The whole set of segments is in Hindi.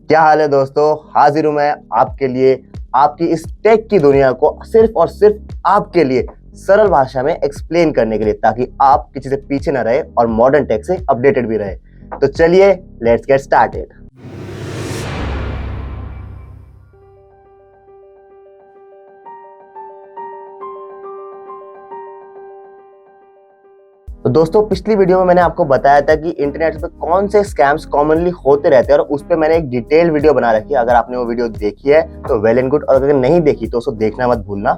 क्या हाल है दोस्तों, हाजिर हूं मैं आपके लिए आपकी इस टेक की दुनिया को सिर्फ और सिर्फ आपके लिए सरल भाषा में एक्सप्लेन करने के लिए, ताकि आप किसी से पीछे ना रहे और मॉडर्न टेक से अपडेटेड भी रहे। तो चलिए लेट्स गेट स्टार्टेड। तो दोस्तों, पिछली वीडियो में मैंने आपको बताया था कि इंटरनेट पे कौन से स्कैम्स कॉमनली होते रहते हैं और उस पर मैंने एक डिटेल वीडियो बना रखी है। अगर आपने वो वीडियो देखी है तो वेल एंड गुड, और अगर नहीं देखी तो उसको देखना मत भूलना।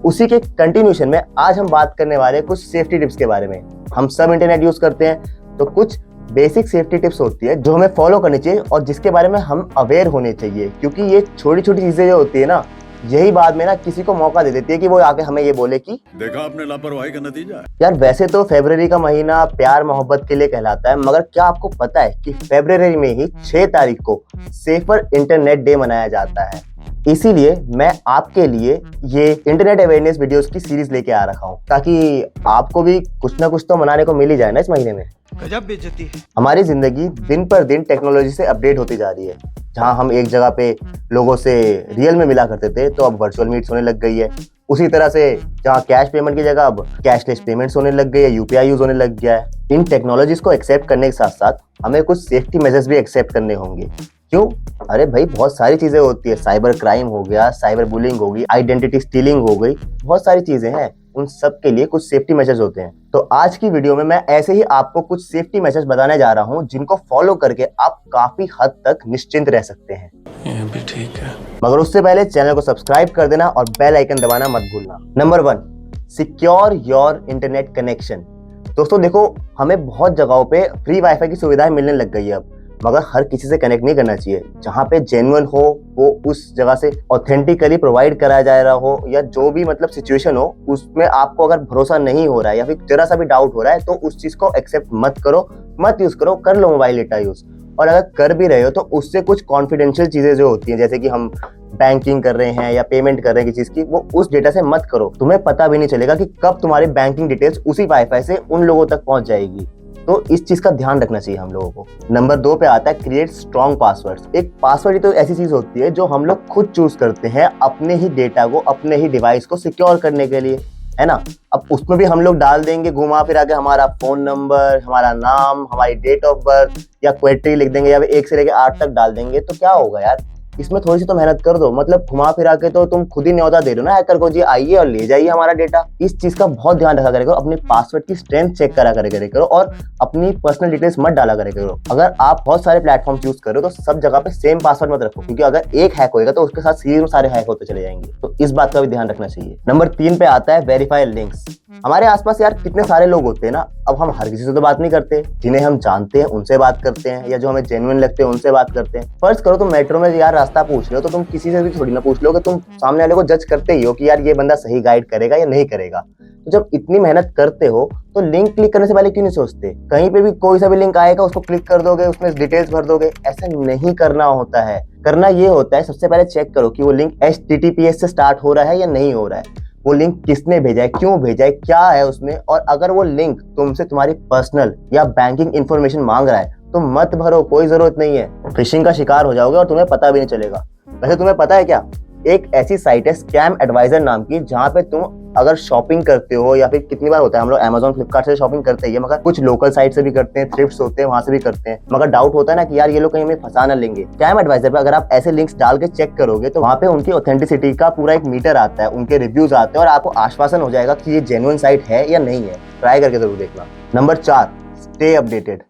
उसी के कंटिन्यूशन में आज हम बात करने वाले हैं कुछ सेफ्टी टिप्स के बारे में। हम सब इंटरनेट यूज करते हैं, तो कुछ बेसिक सेफ्टी टिप्स होती है जो हमें फॉलो करनी चाहिए और जिसके बारे में हम अवेयर होने चाहिए, क्योंकि ये छोटी छोटी चीजें जो होती है ना, यही बाद में ना किसी को मौका दे देती है कि वो आके हमें ये बोले कि देखा आपने लापरवाही का नतीजा। यार वैसे तो फरवरी का महीना प्यार मोहब्बत के लिए कहलाता है, मगर क्या आपको पता है कि फरवरी में ही 6 तारीख को सेफर इंटरनेट डे मनाया जाता है। इसीलिए मैं आपके लिए ये इंटरनेट अवेयरनेस वीडियोस की सीरीज लेके आ रखा हूँ, ताकि आपको भी कुछ ना कुछ तो मनाने को मिल ही जाए ना इस महीने में। गजब बेइज्जती है। हमारी जिंदगी दिन पर दिन टेक्नोलॉजी से अपडेट होती जा रही है। जहां हम एक जगह पे लोगों से रियल में मिला करते थे, तो अब वर्चुअल मीट्स होने लग गई है। उसी तरह से जहां कैश पेमेंट की जगह अब कैशलेस पेमेंट्स होने लग गई है, यूपीआई यूज होने लग गया है। इन टेक्नोलॉजीज को एक्सेप्ट करने के साथ साथ हमें कुछ सेफ्टी मेजर्स भी एक्सेप्ट करने होंगे। क्यों? अरे भाई, बहुत सारी चीजें होती है। साइबर क्राइम हो गया, साइबर बुलिंग होगी, आइडेंटिटी स्टीलिंग हो गई, बहुत सारी चीजें हैं। उन सब के लिए कुछ सेफ्टी मेजर्स होते हैं। तो आज की वीडियो में मैं ऐसे ही आपको कुछ सेफ्टी मेजर्स बताने जा रहा हूं, जिनको फॉलो करके आप काफी हद तक निश्चिंत रह सकते हैं। ये भी ठीक है, मगर उससे पहले चैनल को सब्सक्राइब कर देना और बेल आइकन दबाना मत भूलना। Number 1, secure your internet connection. दोस्तों देखो, हमें बहुत जगहों पे फ्री वाईफाई की सुविधाएं मिलने लग गई है अब, मगर हर किसी से कनेक्ट नहीं करना चाहिए। जहाँ पे जेन्युइन हो वो उस जगह से ऑथेंटिकली प्रोवाइड कराया जा रहा हो, या जो भी मतलब सिचुएशन हो उसमें आपको अगर भरोसा नहीं हो रहा है या फिर जरा सा भी डाउट हो रहा है, तो उस चीज को एक्सेप्ट मत करो, मत यूज करो। कर लो मोबाइल डेटा यूज, और अगर कर भी रहे हो तो उससे कुछ कॉन्फिडेंशियल चीजें जो होती हैं, जैसे कि हम बैंकिंग कर रहे हैं या पेमेंट कर रहे हैं किसी चीज की, वो उस डेटा से मत करो। तुम्हें पता भी नहीं चलेगा कि कब तुम्हारी बैंकिंग डिटेल्स उसी वाईफाई से उन लोगों तक पहुंच जाएगी। तो इस चीज का ध्यान रखना चाहिए हम लोगों को। नंबर 2 पे आता है क्रिएट स्ट्रॉन्ग पासवर्ड्स। एक पासवर्ड ही तो ऐसी चीज होती है जो हम लोग खुद चूज करते हैं अपने ही डेटा को, अपने ही डिवाइस को सिक्योर करने के लिए, है ना। अब उसमें भी हम लोग डाल देंगे घुमा फिरा के हमारा फोन नंबर, हमारा नाम, हमारी डेट ऑफ बर्थ या क्वेट्री लिख देंगे, या 1 से लेकर 8 तक डाल देंगे, तो क्या होगा यार। इसमें थोड़ी सी तो मेहनत कर दो। मतलब घुमा फिरा के तो तुम खुद ही न्योता दे रहे हो ना हैकर को, जी आइए और ले जाइए हमारा डेटा। इस चीज का बहुत ध्यान रखा करो, अपने पासवर्ड की स्ट्रेंथ चेक करा करो और अपनी पर्सनल डिटेल्स मत डाला करो। अगर आप बहुत सारे प्लेटफॉर्म यूज कर रहे हो तो सब जगह पे सेम पासवर्ड मत रखो, क्योंकि अगर एक हैक होएगा तो उसके साथ सीरीज में सारे हैक होते चले जाएंगे। तो इस बात का भी ध्यान रखना चाहिए। नंबर 3 पे आता है वेरीफाई लिंक्स। हमारे आसपास यार कितने सारे लोग होते हैं ना, अब हम हर किसी से तो बात नहीं करते। जिन्हें हम जानते हैं उनसे बात करते हैं, या जो हमें जेन्युइन लगते हैं उनसे बात करते हैं। फर्ज करो तुम मेट्रो में यार रास्ता पूछ रहे हो, तो तुम किसी से भी थोड़ी ना पूछ लोगे, तुम सामने वाले को जज करते ही हो कि यार ये बंदा सही गाइड करेगा या नहीं करेगा। तो जब इतनी मेहनत करते हो तो लिंक क्लिक करने से पहले क्यों नहीं सोचते? कहीं पे भी कोई सा भी लिंक आएगा उसको क्लिक कर दोगे, उसमें डिटेल्स भर दोगे। ऐसा नहीं करना होता है। करना ये होता है, सबसे पहले चेक करो कि वो लिंक HTTPS से स्टार्ट हो रहा है या नहीं हो रहा है। वो लिंक किसने भेजा है, क्यों भेजा है, क्या है उसमें। और अगर वो लिंक तुमसे तुम्हारी पर्सनल या बैंकिंग इंफॉर्मेशन मांग रहा है तो मत भरो, कोई जरूरत नहीं है। फिशिंग का शिकार हो जाओगे और तुम्हें पता भी नहीं चलेगा। वैसे तुम्हें पता है क्या, एक ऐसी साइट है स्कैम एडवाइजर नाम की, जहां पे तुम अगर शॉपिंग करते हो, या फिर कितनी बार होता है हम लोग Amazon फ्लिपकार्ट से शॉपिंग करते ही है, मगर कुछ लोकल साइट से भी करते हैं, थ्रिफ्ट्स होते हैं वहां से भी करते हैं, मगर डाउट होता है ना कि यार ये लोग कहीं हमें फंसा ना लेंगे। स्कैम एडवाइजर पे अगर आप ऐसे लिंक्स डाल के चेक करोगे तो वहां पे उनकी ऑथेंटिसिटी का पूरा एक मीटर आता है, उनके रिव्यूज आते हैं, और आपको आश्वासन हो जाएगा कि ये जेन्युइन साइट है या नहीं है। ट्राई करके जरूर देखना। Number 4, stay updated.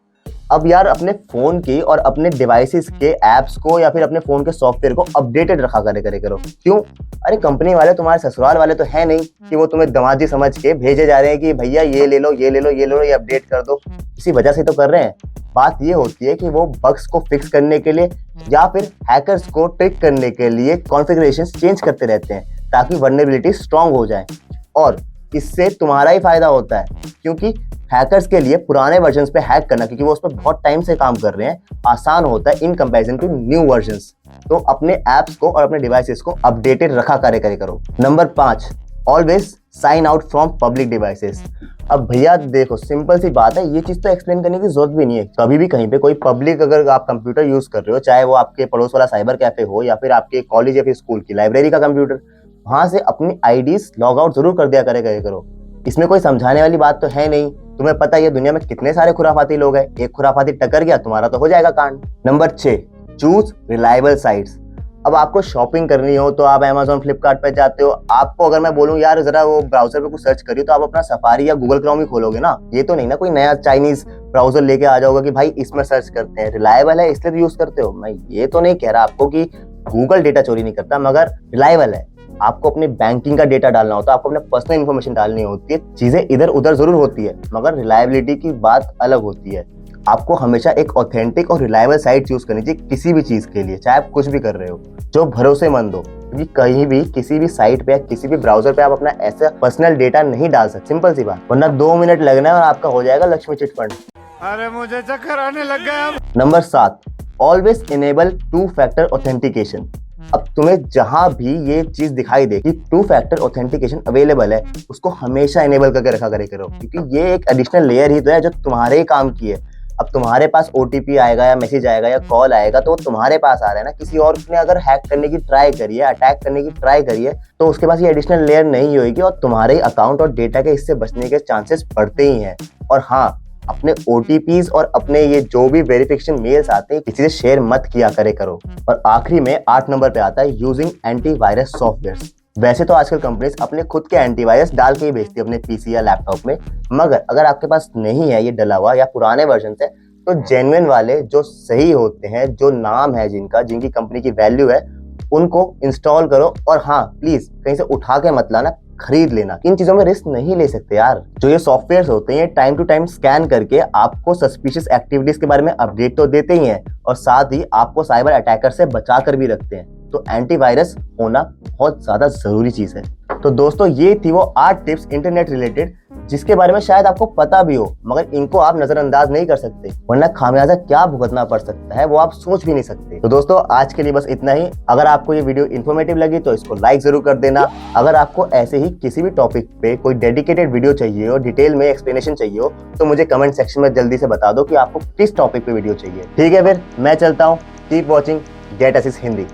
अब यार अपने फोन की और अपने डिवाइसेस के एप्स को या फिर अपने फोन के सॉफ्टवेयर को अपडेटेड रखा करो। क्यों? अरे कंपनी वाले तुम्हारे ससुराल वाले तो है नहीं कि वो तुम्हें दमाजी समझ के भेजे जा रहे हैं कि भैया ये ले लो, ये ले लो, ये ले लो, ये अपडेट कर दो। इसी वजह से तो कर रहे हैं। बात ये होती है कि वो बग्स को फिक्स करने के लिए या फिर हैकर्स को ट्रिक करने के लिए कॉन्फ़िगरेशंस चेंज करते रहते हैं, ताकि वल्नरेबिलिटी स्ट्रांग हो जाए। और इससे तुम्हारा ही फायदा होता है, क्योंकि हैकर्स के लिए पुराने वर्जन्स पे हैक करना, क्योंकि वो उस पर बहुत टाइम से काम कर रहे हैं, आसान होता है in comparison to new versions. तो अपने ऐप्स को और अपने डिवाइसेस को अपडेटेड रखा करो। Number 5, always sign out from public devices. अब भैया देखो, सिंपल सी बात है, ये चीज तो एक्सप्लेन करने की जरूरत भी नहीं है। कभी भी कहीं पे कोई पब्लिक अगर आप कंप्यूटर यूज कर रहे हो, चाहे वो आपके पड़ोस वाला साइबर कैफे हो या फिर आपके कॉलेज या फिर स्कूल की लाइब्रेरी का कंप्यूटर, वहां से अपनी आईडीज लॉग आउट जरूर कर दिया करो। इसमें कोई समझाने वाली बात तो है नहीं। तुम्हें पता है ये दुनिया में कितने सारे खुराफाती लोग हैं, एक खुराफाती टकर गया तुम्हारा तो हो जाएगा कांड। Number 6, choose reliable sites. अब आपको शॉपिंग करनी हो तो आप Amazon फ्लिपकार्ट पे जाते हो। आपको अगर मैं बोलूं यार जरा वो ब्राउजर पे कुछ सर्च करिए, तो आप अपना सफारी या गूगल क्रोम ही खोलोगे ना। ये तो नहीं ना कोई नया चाइनीज ब्राउजर लेके आ जाओगे कि भाई इसमें सर्च करते हैं। रिलायबल है इसलिए यूज करते हो। मैं ये तो नहीं कह रहा आपको कि गूगल डेटा चोरी नहीं करता, मगर रिलायबल है। आपको अपने बैंकिंग का डेटा डालना होता है, आपको अपने पर्सनल इन्फॉर्मेशन डालनी होती है, चीजें इधर उधर जरूर होती है, मगर रिलायबिलिटी की बात अलग होती है। आपको हमेशा एक ऑथेंटिक और रिलायबल साइट यूज करनी चाहिए किसी भी चीज के लिए, चाहे आप कुछ भी कर रहे हो, जो भरोसेमंद हो। क्योंकि कहीं भी किसी भी साइट पे या किसी भी ब्राउजर पे आप अपना ऐसा पर्सनल डेटा नहीं डाल सकते, सिंपल सी बात, वरना 2 मिनट लगना है और आपका हो जाएगा लक्ष्मी चिट फंड। अरे मुझे चक्कर आने लग गया। Number 7, always enable 2 factor authentication. अब तुम्हें जहां भी ये चीज दिखाई दे कि 2 फैक्टर ऑथेंटिकेशन अवेलेबल है, उसको हमेशा इनेबल करके रखा करो, क्योंकि ये एक एडिशनल लेयर ही तो है जो तुम्हारे ही काम की है। अब तुम्हारे पास ओटीपी आएगा या मैसेज आएगा या कॉल आएगा तो वो तुम्हारे पास आ रहा है ना। किसी और ने अगर हैक करने की ट्राई करी है, अटैक करने की ट्राई करी है, तो उसके पास ये एडिशनल लेयर नहीं होगी और तुम्हारे ही अकाउंट और डेटा के इससे बचने के चांसेस बढ़ते ही हैं। और हाँ, अपने ओटीपीज और अपने ये जो भी वेरिफिकेशन मेल्स आते हैं किसी से शेयर मत किया करो। और आखिरी में 8 नंबर पे आता है यूजिंग एंटीवायरस सॉफ्टवेयर। वैसे तो आजकल कंपनीज अपने खुद के एंटीवायरस डाल के ही बेचती है अपने पीसी या लैपटॉप में, मगर अगर आपके पास नहीं है ये डला हुआ या पुराने वर्जन से, तो जेन्युइन वाले जो सही होते हैं, जो नाम है जिनकी कंपनी की वैल्यू है, उनको इंस्टॉल करो। और हाँ, प्लीज कहीं से उठा के मत लाना, खरीद लेना। इन चीजों में रिस्क नहीं ले सकते यार। जो ये सॉफ्टवेयर होते हैं टाइम टू टाइम स्कैन करके आपको सस्पिशियस एक्टिविटीज के बारे में अपडेट तो देते ही हैं, और साथ ही आपको साइबर अटैकर से बचा कर भी रखते हैं। तो एंटीवायरस होना बहुत ज्यादा जरूरी चीज है। तो दोस्तों, ये थी वो 8 टिप्स इंटरनेट रिलेटेड, जिसके बारे में शायद आपको पता भी हो, मगर इनको आप नजरअंदाज नहीं कर सकते, वरना खामियाजा क्या भुगतना पड़ सकता है वो आप सोच भी नहीं सकते। तो दोस्तों, आज के लिए बस इतना ही। अगर आपको ये वीडियो इन्फॉर्मेटिव लगी तो इसको लाइक जरूर कर देना। अगर आपको ऐसे ही किसी भी टॉपिक पे कोई डेडिकेटेड वीडियो चाहिए हो, डिटेल में एक्सप्लेनेशन चाहिए हो, तो मुझे कमेंट सेक्शन में जल्दी से बता दो कि आपको किस टॉपिक पे वीडियो चाहिए। ठीक है, फिर मैं चलता हूँ। Keep watching get assist Hindi.